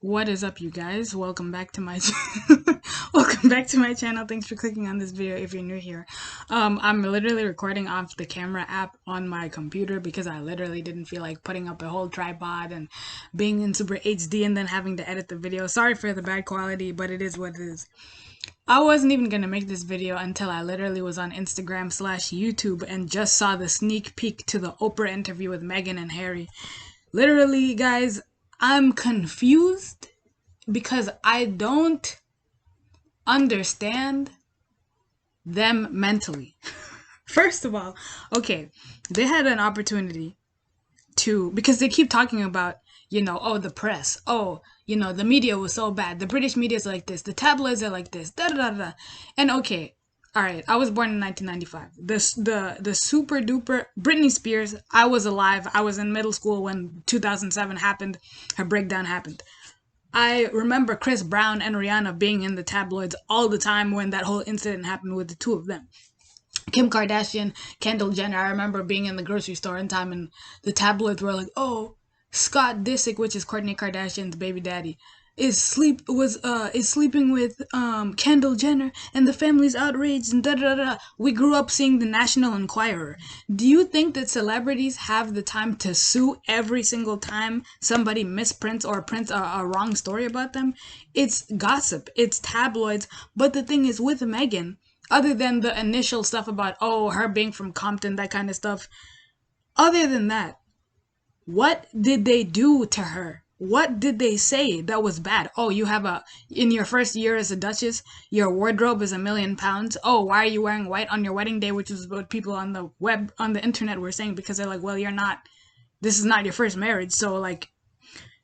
What is up, you guys? Welcome back to my welcome back to my channel. Thanks for clicking on this video if you're new here. I'm literally recording off the camera app on my computer because I literally didn't feel like putting up a whole tripod and being in super HD and then having to edit the video. Sorry for the bad quality, but it is what it is. I wasn't even gonna make this video until I literally was on Instagram/YouTube and just saw the sneak peek to the Oprah interview with Meghan and Harry. Literally, guys, I'm confused because I don't understand them mentally. First of all, okay, they had an opportunity to, because they keep talking about, oh, the press, oh, the media was so bad, the British media is like this, the tabloids are like this, da da da da. And okay, all right, I was born in 1995. The super duper Britney Spears, I was alive. I was in middle school when 2007 happened. Her breakdown happened. I remember Chris Brown and Rihanna being in the tabloids all the time when that whole incident happened with the two of them. Kim Kardashian, Kendall Jenner, I remember being in the grocery store in time and the tabloids were like, oh, Scott Disick, which is Kourtney Kardashian's baby daddy, is sleeping with Kendall Jenner and the family's outraged and da da da. We grew up seeing the National Enquirer. Do you think that celebrities have the time to sue every single time somebody misprints or prints a wrong story about them? It's gossip, it's tabloids. But the thing is with Meghan, other than the initial stuff about, oh, her being from Compton, that kind of stuff, other than that, what did they do to her? What did they say that was bad? Oh, you have in your first year as a duchess, your wardrobe is £1,000,000. Oh, why are you wearing white on your wedding day? Which is what people on the web, on the internet were saying, because they're like, well, this is not your first marriage. So like,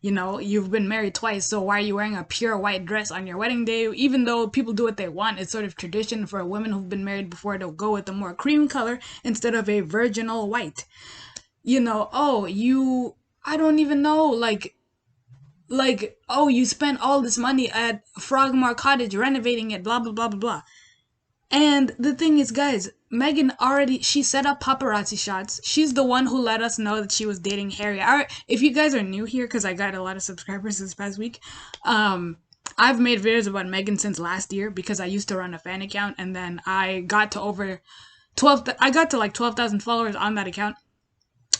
you've been married twice, so why are you wearing a pure white dress on your wedding day? Even though people do what they want, it's sort of tradition for women who've been married before to go with a more cream color instead of a virginal white. I don't even know, oh, you spent all this money at Frogmore Cottage renovating it, blah, blah, blah, blah, blah. And the thing is, guys, Meghan she set up paparazzi shots. She's the one who let us know that she was dating Harry. If you guys are new here, because I got a lot of subscribers this past week, I've made videos about Meghan since last year because I used to run a fan account, and then I got to like 12,000 followers on that account.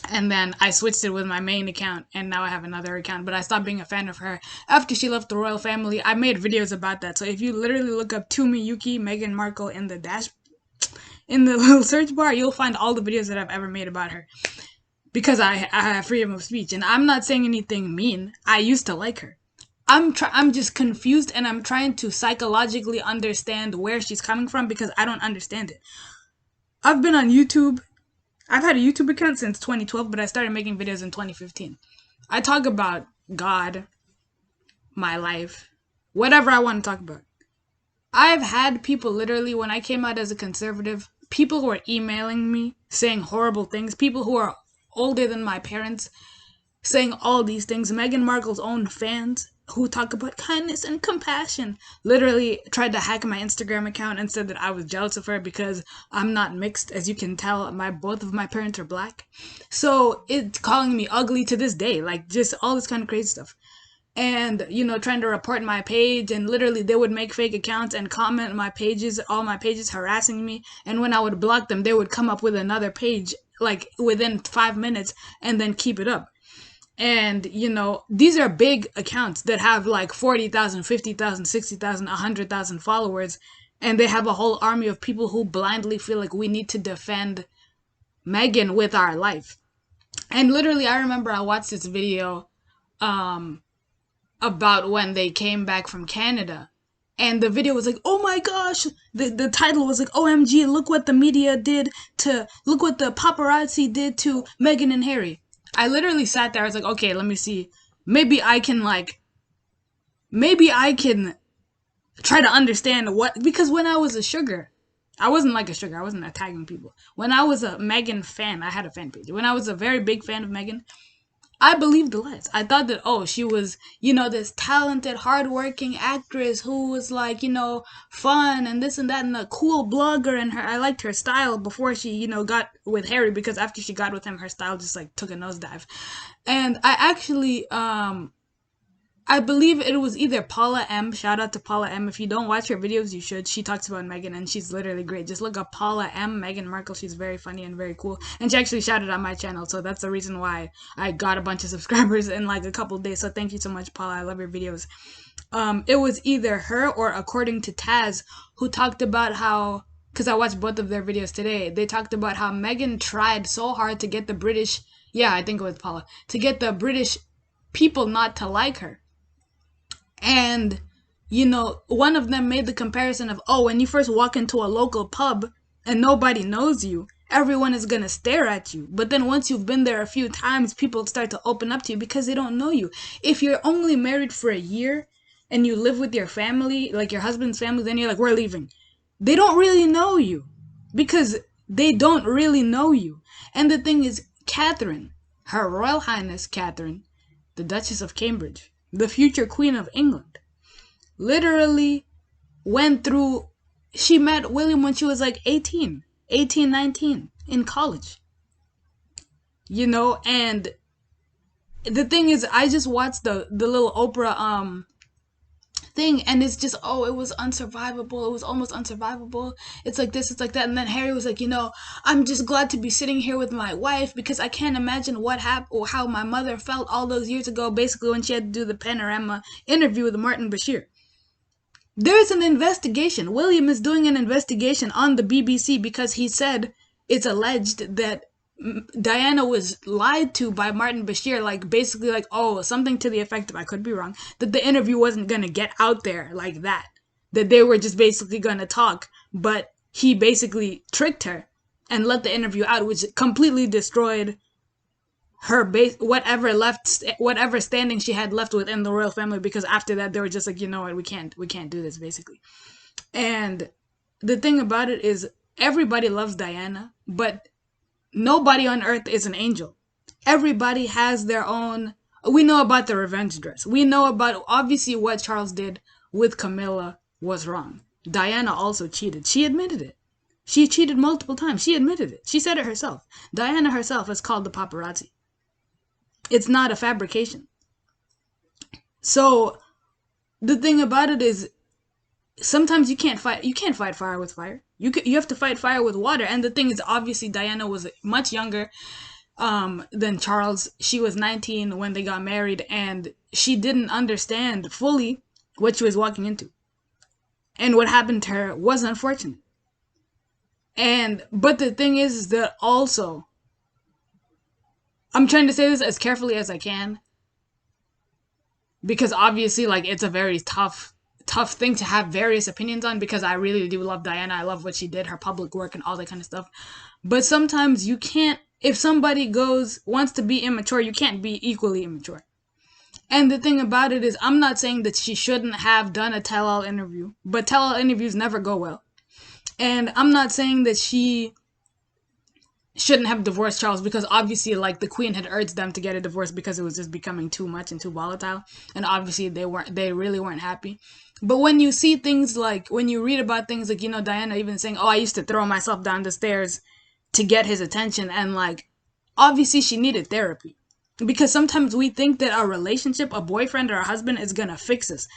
And then I switched it with my main account, and now I have another account. But I stopped being a fan of her after she left the royal family. I made videos about that. So if you literally look up Tumi Yuki Meghan Markle in the little search bar, you'll find all the videos that I've ever made about her. Because I have freedom of speech, and I'm not saying anything mean. I used to like her. I'm just confused, and I'm trying to psychologically understand where she's coming from because I don't understand it. I've been on YouTube. I've had a YouTube account since 2012, but I started making videos in 2015. I talk about God, my life, whatever I want to talk about. I've had people literally, when I came out as a conservative, people who are emailing me saying horrible things, people who are older than my parents saying all these things. Meghan Markle's own fans who talk about kindness and compassion literally tried to hack my Instagram account and said that I was jealous of her because I'm not mixed. As you can tell, both of my parents are black. So it's calling me ugly to this day, like just all this kind of crazy stuff. And, trying to report my page, and literally they would make fake accounts and comment on my pages, all my pages, harassing me. And when I would block them, they would come up with another page like within 5 minutes and then keep it up. And, these are big accounts that have like 40,000, 50,000, 60,000, 100,000 followers. And they have a whole army of people who blindly feel like we need to defend Meghan with our life. And literally, I remember I watched this video about when they came back from Canada. And the video was like, oh my gosh, the title was like, OMG, look what the media look what the paparazzi did to Meghan and Harry. I literally sat there, I was like, okay, let me see. Maybe I can try to understand because when I was a sugar, I wasn't like a sugar, I wasn't attacking people. When I was a Meghan fan, I had a fan page. When I was a very big fan of Meghan, I believed the lies. I thought that, oh, she was, this talented, hardworking actress who was like, fun and this and that and a cool blogger. And I liked her style before she, got with Harry, because after she got with him, her style just like took a nosedive. And I actually, I believe it was either Paula M. Shout out to Paula M. If you don't watch her videos, you should. She talks about Meghan and she's literally great. Just look up Paula M. Meghan Markle. She's very funny and very cool. And she actually shouted out my channel, so that's the reason why I got a bunch of subscribers in like a couple days. So thank you so much, Paula. I love your videos. It was either her or according to Taz, who talked about how, because I watched both of their videos today, they talked about how Meghan tried so hard to get the British, yeah, I think it was Paula, to get the British people not to like her. And, one of them made the comparison of, oh, when you first walk into a local pub and nobody knows you, everyone is going to stare at you. But then once you've been there a few times, people start to open up to you because they don't know you. If you're only married for a year and you live with your family, like your husband's family, then you're like, we're leaving. They don't really know you because they don't really know you. And the thing is, Catherine, Her Royal Highness Catherine, the Duchess of Cambridge, the future Queen of England, literally went through, she met William when she was like 18, 19 in college. And the thing is, I just watched the little Oprah thing, and it's just, oh, it was unsurvivable, it was almost unsurvivable, it's like this, it's like that. And then Harry was like, I'm just glad to be sitting here with my wife because I can't imagine what happened or how my mother felt all those years ago, basically when she had to do the Panorama interview with Martin Bashir. There's an investigation. William is doing an investigation on the BBC because he said it's alleged that Diana was lied to by Martin Bashir, like basically like, oh, something to the effect of, I could be wrong, that the interview wasn't going to get out there like that. That they were just basically going to talk, but he basically tricked her and let the interview out, which completely destroyed her base, whatever standing she had left within the royal family, because after that they were just like, you know what, we can't do this, basically. And the thing about it is, everybody loves Diana, but nobody on earth is an angel. Everybody has their own. We know about the revenge dress. We know about, obviously, what Charles did with Camilla was wrong. Diana also cheated. She admitted it. She cheated multiple times. She admitted it. She said it herself. Diana herself has called the paparazzi. It's not a fabrication. So the thing about it is, sometimes you can't fight fire with fire. You have to fight fire with water. And the thing is, obviously Diana was much younger than Charles. She was 19 when they got married, and she didn't understand fully what she was walking into. And what happened to her was unfortunate. But the thing is that also, I'm trying to say this as carefully as I can, because obviously, like, it's a very tough thing to have various opinions on, because I really do love Diana. I love what she did, her public work and all that kind of stuff. But sometimes you can't, if somebody wants to be immature, you can't be equally immature. And the thing about it is, I'm not saying that she shouldn't have done a tell-all interview, but tell-all interviews never go well. And I'm not saying that she shouldn't have divorced Charles, because obviously, like, the Queen had urged them to get a divorce because it was just becoming too much and too volatile, and obviously they really weren't happy. But when you see things like, when you read about things like, Diana even saying, oh, I used to throw myself down the stairs to get his attention, and like, obviously she needed therapy, because sometimes we think that our relationship, a boyfriend or a husband, is gonna fix us.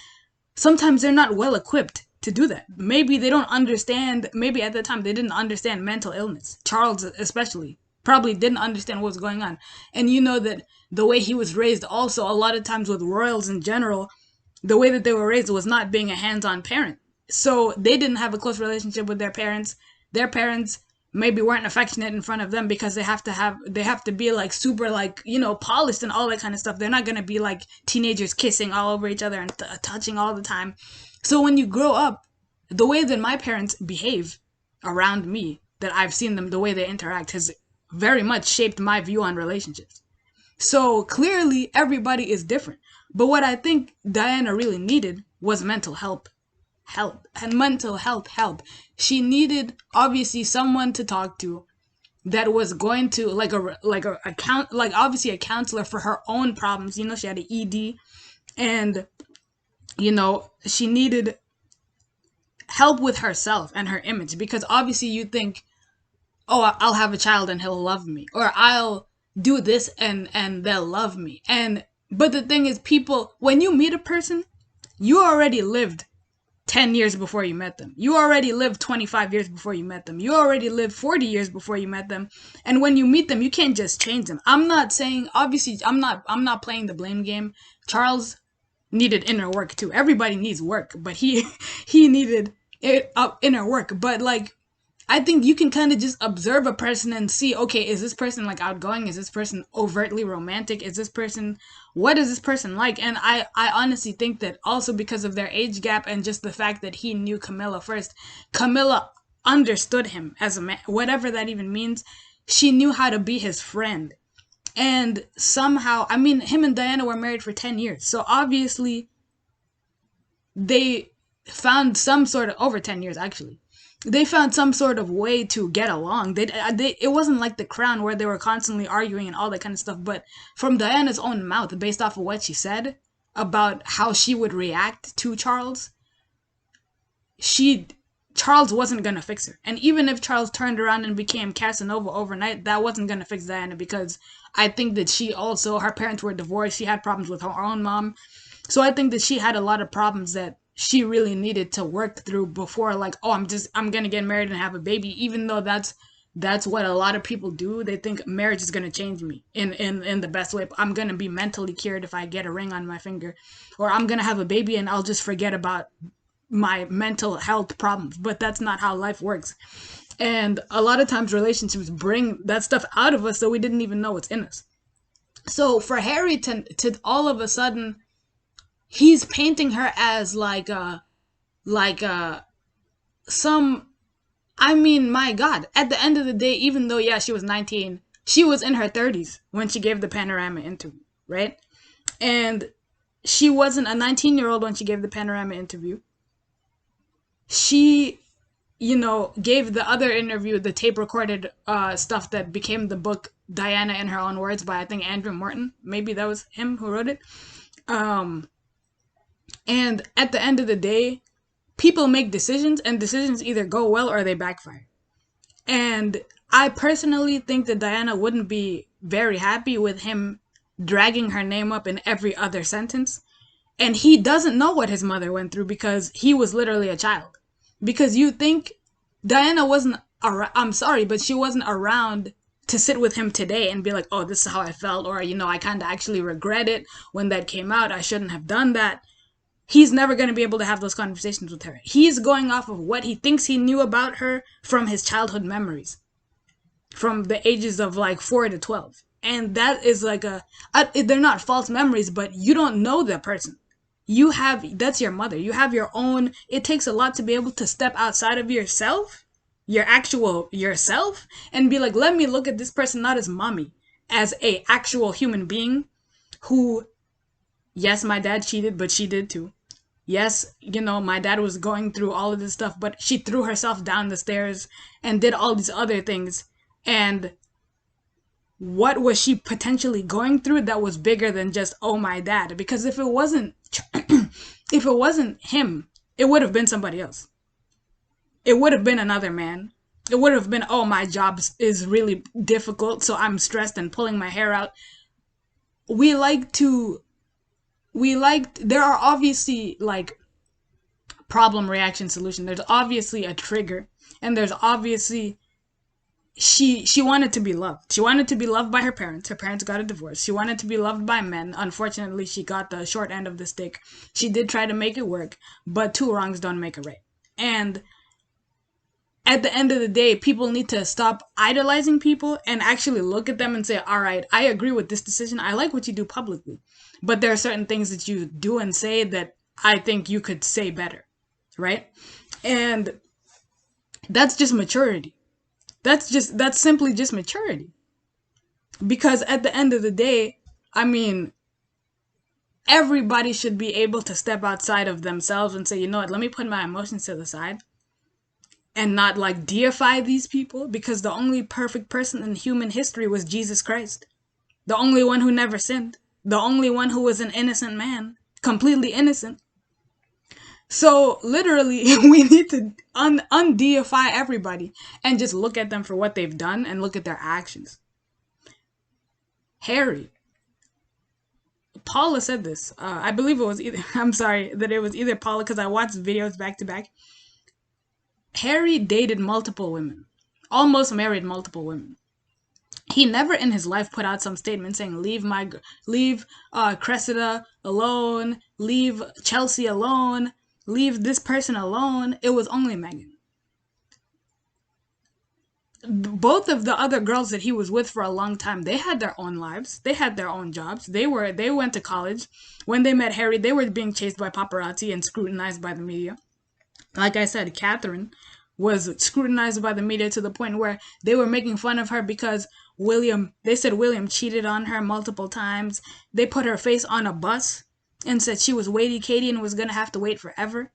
Sometimes they're not well equipped to do that. Maybe they don't understand, maybe at the time they didn't understand mental illness. Charles especially probably didn't understand what was going on. And you know that the way he was raised also, a lot of times with royals in general, the way that they were raised was not being a hands-on parent. So they didn't have a close relationship with their parents. Their parents maybe weren't affectionate in front of them because they have to be like super, like, polished and all that kind of stuff. They're not going to be like teenagers kissing all over each other and touching all the time. So when you grow up, the way that my parents behave around me, that I've seen them, the way they interact, has very much shaped my view on relationships. So clearly everybody is different. But what I think Diana really needed was mental help. She needed, obviously, someone to talk to that was going to, obviously a counselor for her own problems. She had an ED, and she needed help with herself and her image, because obviously you think, oh, I'll have a child and he'll love me, or I'll do this and they'll love me. And But the thing is, people, when you meet a person, you already lived 10 years before you met them. You already lived 25 years before you met them. You already lived 40 years before you met them. And when you meet them, you can't just change them. I'm not saying, obviously, I'm not playing the blame game. Charles needed inner work too. Everybody needs work, but he needed inner work. But like, I think you can kind of just observe a person and see, okay, is this person like outgoing? Is this person overtly romantic? Is this person, what is this person like? And I honestly think that also because of their age gap and just the fact that he knew Camilla first, Camilla understood him as a man, whatever that even means. She knew how to be his friend. And somehow, I mean, him and Diana were married for 10 years. So obviously, they found some sort of, over 10 years actually, they found some sort of way to get along. It wasn't like The Crown where they were constantly arguing and all that kind of stuff. But from Diana's own mouth, based off of what she said about how she would react to Charles, Charles wasn't gonna fix her. And even if Charles turned around and became Casanova overnight, that wasn't gonna fix Diana, because I think that she also, her parents were divorced. She had problems with her own mom. So I think that she had a lot of problems that she really needed to work through before, like, oh, I'm gonna get married and have a baby, even though that's what a lot of people do. They think marriage is gonna change me in the best way. I'm gonna be mentally cured if I get a ring on my finger, or I'm gonna have a baby and I'll just forget about my mental health problems. But that's not how life works. And a lot of times relationships bring that stuff out of us so we didn't even know it's in us. So for Harry to all of a sudden, he's painting her as some, I mean, my God, at the end of the day, even though, yeah, she was 19, she was in her 30s when she gave the Panorama interview, right? And she wasn't a 19-year-old when she gave the Panorama interview. She, gave the other interview, the tape recorded stuff that became the book Diana in Her Own Words by, I think, Andrew Morton. Maybe that was him who wrote it. And at the end of the day, people make decisions, and decisions either go well or they backfire. And I personally think that Diana wouldn't be very happy with him dragging her name up in every other sentence. And he doesn't know what his mother went through because he was literally a child. Because you think Diana wasn't around, I'm sorry, but she wasn't around to sit with him today and be like, oh, this is how I felt, or, I kind of actually regret it when that came out. I shouldn't have done that. He's never going to be able to have those conversations with her. He's going off of what he thinks he knew about her from his childhood memories, from the ages of like 4 to 12. And that is like they're not false memories, but you don't know that person. That's your mother. You have your own, it takes a lot to be able to step outside of yourself, your actual yourself, and be like, let me look at this person not as mommy, as a actual human being who, yes, my dad cheated, but she did too. Yes, my dad was going through all of this stuff, but she threw herself down the stairs and did all these other things. And what was she potentially going through that was bigger than just, oh, my dad? Because if it wasn't him, it would have been somebody else. It would have been another man. It would have been, oh, my job is really difficult, so I'm stressed and pulling my hair out. There are obviously like problem, reaction, solution. There's obviously a trigger, and there's obviously, she wanted to be loved. She wanted to be loved by her parents. Her parents got a divorce. She wanted to be loved by men. Unfortunately, she got the short end of the stick. She did try to make it work, but two wrongs don't make a right. And at the end of the day, people need to stop idolizing people and actually look at them and say, all right, I agree with this decision. I like what you do publicly, but there are certain things that you do and say that I think you could say better, right? And that's just maturity. That's simply just maturity. Because at the end of the day, I mean, everybody should be able to step outside of themselves and say, you know what, let me put my emotions to the side and not like deify these people, because the only perfect person in human history was Jesus Christ. The only one who never sinned. The only one who was an innocent man. Completely innocent. So literally, we need to undeify everybody and just look at them for what they've done and look at their actions. Harry Paula said this. I believe it was either. I'm sorry that it was either Paula because I watched videos back to back. Harry dated multiple women, almost married multiple women. He never in his life put out some statement saying leave Cressida alone, leave Chelsea alone, leave this person alone. It was only Meghan. Both of the other girls that he was with for a long time, they had their own lives, they had their own jobs, they went to college. When they met Harry, they were being chased by paparazzi and scrutinized by the media. Like I said, Catherine was scrutinized by the media to the point where they were making fun of her because they said William cheated on her multiple times. They put her face on a bus and said she was waity Katie and was gonna have to wait forever.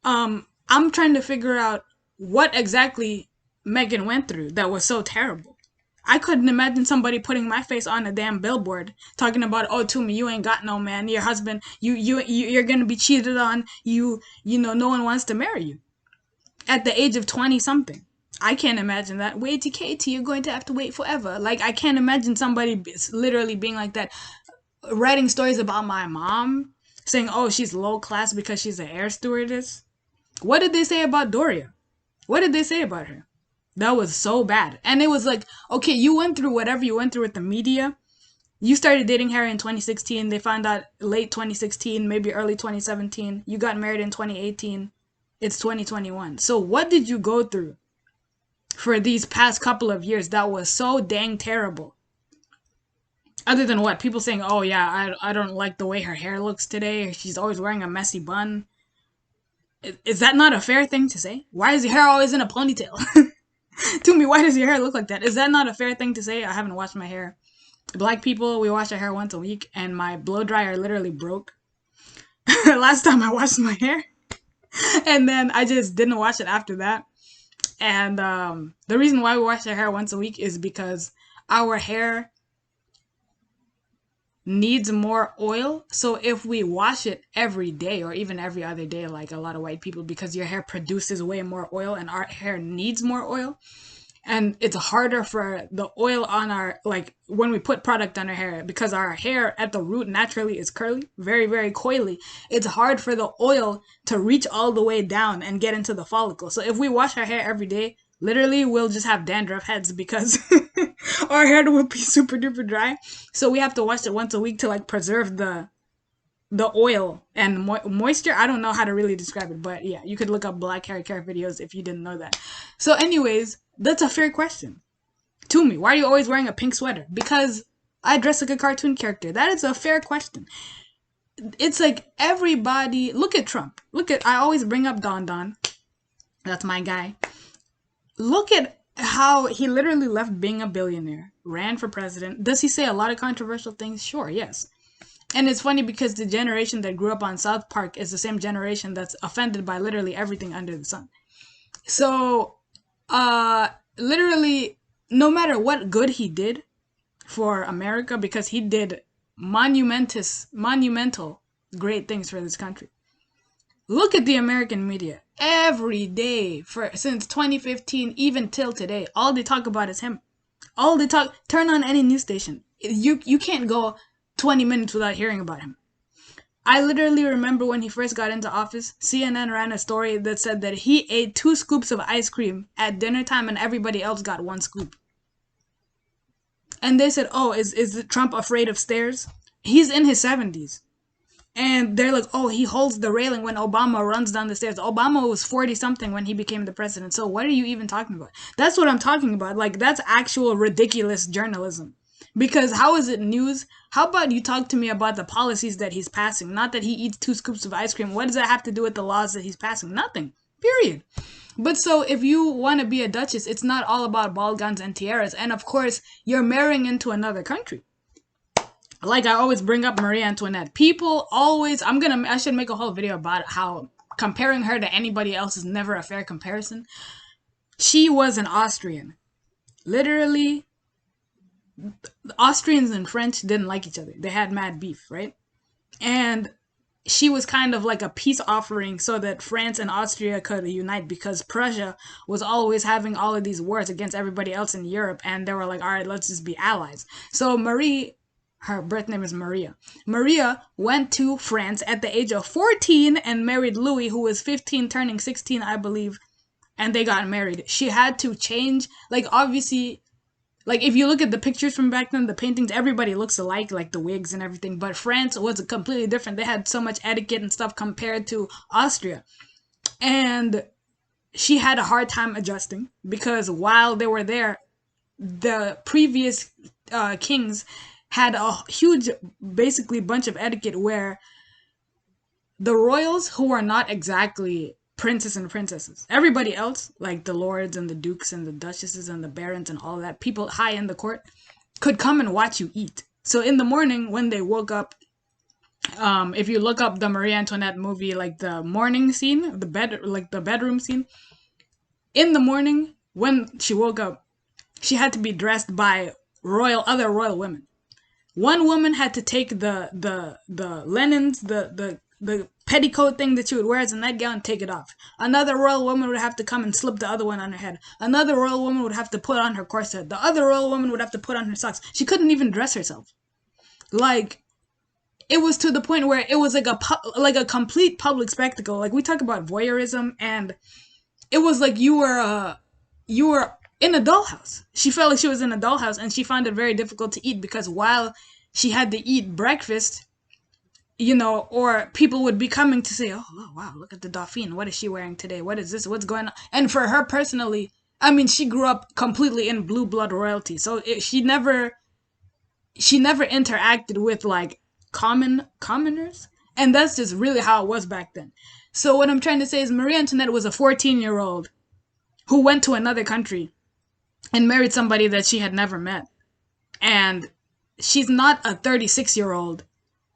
I'm trying to figure out what exactly Meghan went through that was so terrible. I couldn't imagine somebody putting my face on a damn billboard talking about, oh, Toomey, you ain't got no man. Your husband, you're gonna be cheated on. No one wants to marry you at the age of 20 something. I can't imagine that. Wait to Katie, you're going to have to wait forever. Like, I can't imagine somebody literally being like that, writing stories about my mom, saying, oh, she's low class because she's an air stewardess. What did they say about Doria? What did they say about her? That was so bad. And it was like, okay, you went through whatever you went through with the media. You started dating Harry in 2016. They found out late 2016, maybe early 2017. You got married in 2018. It's 2021. So what did you go through for these past couple of years that was so dang terrible? Other than what? People saying, oh yeah, I don't like the way her hair looks today. She's always wearing a messy bun. Is that not a fair thing to say? Why is your hair always in a ponytail? To me, why does your hair look like that? Is that not a fair thing to say? I haven't washed my hair. Black people, we wash our hair once a week, and my blow dryer literally broke last time I washed my hair. And then I just didn't wash it after that. And the reason why we wash our hair once a week is because our hair needs more oil. So if we wash it every day or even every other day, like a lot of white people, because your hair produces way more oil and our hair needs more oil, and it's harder for the oil on our, like when we put product on our hair, because our hair at the root naturally is curly, very, very coily. It's hard for the oil to reach all the way down and get into the follicle. So if we wash our hair every day, literally we'll just have dandruff heads because our hair will be super duper dry. So we have to wash it once a week to like preserve the oil and moisture. I don't know how to really describe it, but yeah, you could look up black hair care videos if you didn't know that. So anyways, that's a fair question to me. Why are you always wearing a pink sweater? Because I dress like a cartoon character. That is a fair question. It's like everybody, look at Trump. I always bring up Don Don. That's my guy. Look at how he literally left being a billionaire, ran for president. Does he say a lot of controversial things? Sure, yes. And it's funny because the generation that grew up on South Park is the same generation that's offended by literally everything under the sun. So, literally, no matter what good he did for America, because he did monumental great things for this country. Look at the American media. Every day since 2015, even till today, all they talk about is him. Turn on any news station. You can't go 20 minutes without hearing about him. I literally remember when he first got into office, CNN ran a story that said that he ate 2 scoops of ice cream at dinner time and everybody else got 1 scoop. And they said, oh, is Trump afraid of stairs? He's in his 70s. And they're like, oh, he holds the railing when Obama runs down the stairs. Obama was 40-something when he became the president. So what are you even talking about? That's what I'm talking about. Like, that's actual ridiculous journalism. Because how is it news? How about you talk to me about the policies that he's passing? Not that he eats 2 scoops of ice cream. What does that have to do with the laws that he's passing? Nothing. Period. But so if you want to be a duchess, it's not all about ball gowns and tiaras. And of course, you're marrying into another country. Like I always bring up Marie Antoinette. People always, I should make a whole video about how comparing her to anybody else is never a fair comparison. She was an Austrian. Literally, the Austrians and French didn't like each other. They had mad beef, right? And she was kind of like a peace offering so that France and Austria could unite, because Prussia was always having all of these wars against everybody else in Europe. And they were like, all right, let's just be allies. So Marie, her birth name is Maria. Maria went to France at the age of 14 and married Louis, who was 15, turning 16, I believe. And they got married. She had to change, like, obviously, like, if you look at the pictures from back then, the paintings, everybody looks alike, like the wigs and everything. But France was completely different. They had so much etiquette and stuff compared to Austria. And she had a hard time adjusting because while they were there, the previous kings had a huge, basically, bunch of etiquette where the royals, who are not exactly princes and princesses, everybody else, like the lords and the dukes and the duchesses and the barons and all that, people high in the court, could come and watch you eat. So in the morning when they woke up, if you look up the Marie Antoinette movie, like the morning scene, the bedroom scene, in the morning when she woke up, she had to be dressed by other royal women. One woman had to take the linens, the petticoat thing that she would wear as a nightgown and take it off. Another royal woman would have to come and slip the other one on her head. Another royal woman would have to put on her corset. The other royal woman would have to put on her socks. She couldn't even dress herself. Like, it was to the point where it was like a complete public spectacle. Like, we talk about voyeurism, and it was like you were in a dollhouse. She felt like she was in a dollhouse, and she found it very difficult to eat because while she had to eat breakfast, or people would be coming to say, oh, wow, look at the Dauphine. What is she wearing today? What is this? What's going on? And for her personally, I mean, she grew up completely in blue blood royalty. So she never interacted with, like, commoners. And that's just really how it was back then. So what I'm trying to say is Marie Antoinette was a 14-year-old who went to another country and married somebody that she had never met. And she's not a 36-year-old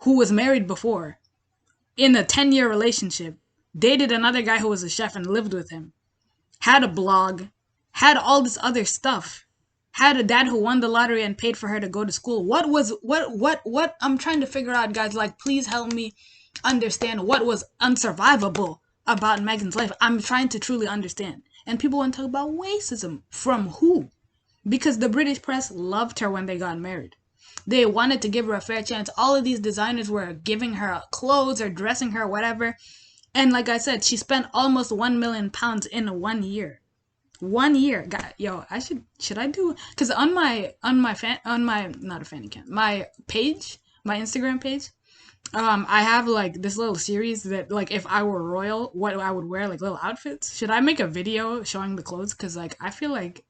who was married before, in a 10-year relationship, dated another guy who was a chef and lived with him, had a blog, had all this other stuff, had a dad who won the lottery and paid for her to go to school. What I'm trying to figure out, guys, like, please help me understand what was unsurvivable about Meghan's life. I'm trying to truly understand. And people want to talk about racism. From who? Because the British press loved her when they got married. They wanted to give her a fair chance. All of these designers were giving her clothes or dressing her, whatever. And like I said, she spent almost £1 million in 1 year. 1 year. God, yo, should I do? Because on my not a fan account, my page, my Instagram page, I have like this little series that, like, if I were royal, what I would wear, like little outfits. Should I make a video showing the clothes? Because, like, I feel like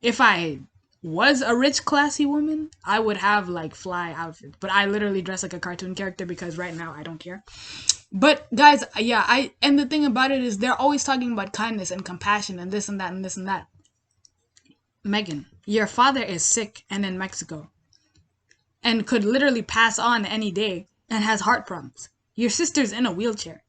if I was a rich, classy woman, I would have, like, fly outfits. But I literally dress like a cartoon character because right now I don't care. But, guys, yeah, and the thing about it is they're always talking about kindness and compassion and this and that and this and that. Meghan, your father is sick and in Mexico and could literally pass on any day and has heart problems. Your sister's in a wheelchair.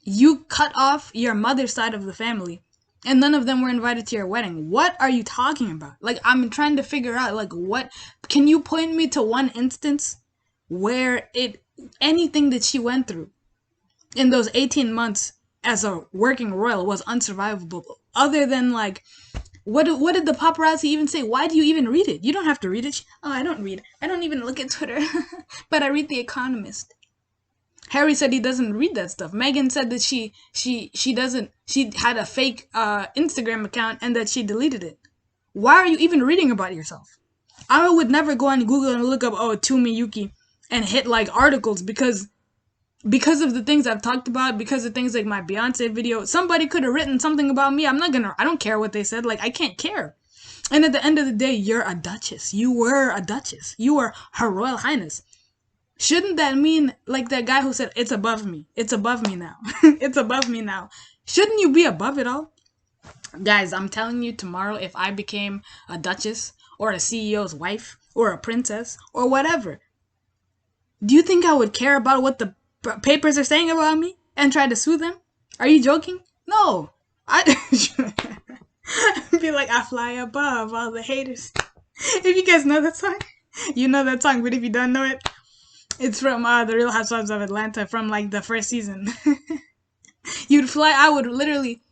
You cut off your mother's side of the family and none of them were invited to your wedding. What are you talking about? Like, I'm trying to figure out, like, what... Can you point me to one instance where anything that she went through in those 18 months as a working royal was unsurvivable? Other than, like, what did the paparazzi even say? Why do you even read it? You don't have to read it. Oh, I don't read. I don't even look at Twitter. But I read The Economist. Harry said he doesn't read that stuff. Meghan said that she doesn't. She had a fake Instagram account and that she deleted it. Why are you even reading about yourself? I would never go on Google and look up, to Miyuki and hit, like, articles because of the things I've talked about, because of things like my Beyonce video. Somebody could have written something about me. I don't care what they said. Like, I can't care. And at the end of the day, you're a duchess. You were a duchess. You were Her Royal Highness. Shouldn't that mean, like that guy who said, it's above me. It's above me now. It's above me now. Shouldn't you be above it all? Guys, I'm telling you, tomorrow, if I became a duchess or a CEO's wife or a princess or whatever, do you think I would care about what the papers are saying about me and try to sue them? Are you joking? No. I'd be like, I fly above all the haters. If you guys know that song, you know that song. But if you don't know it, it's from The Real Housewives of Atlanta, from, like, the first season. You'd fly. I would literally,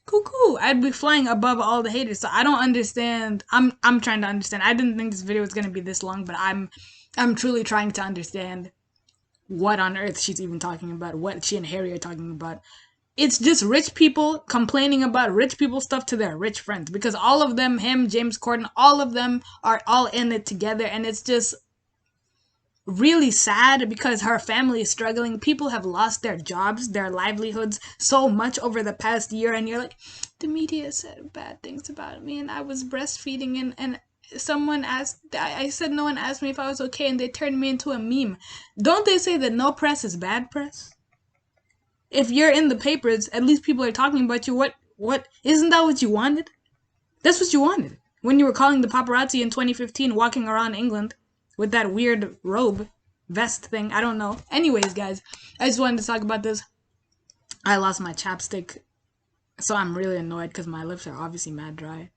cool. I'd be flying above all the haters. So I don't understand. I'm trying to understand. I didn't think this video was gonna be this long, but I'm truly trying to understand what on earth she's even talking about, what she and Harry are talking about. It's just rich people complaining about rich people stuff to their rich friends, because all of them, him, James Corden, all of them are all in it together, and it's just really sad because her family is struggling. People have lost their jobs, their livelihoods so much over the past year, and you're like, the media said bad things about me, and I was breastfeeding, and someone asked, I said no one asked me if I was okay, and they turned me into a meme. Don't they say that no press is bad press? If you're in the papers, at least people are talking about you. What isn't that what you wanted? That's what you wanted when you were calling the paparazzi in 2015 walking around England with that weird robe vest thing. I don't know. Anyways, guys, I just wanted to talk about this. I lost my chapstick, so I'm really annoyed because my lips are obviously mad dry.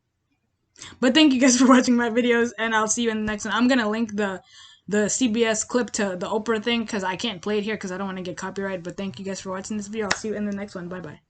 But thank you guys for watching my videos, and I'll see you in the next one. I'm gonna link the CBS clip to the Oprah thing because I can't play it here because I don't want to get copyright. But thank you guys for watching this video. I'll see you in the next one. Bye bye.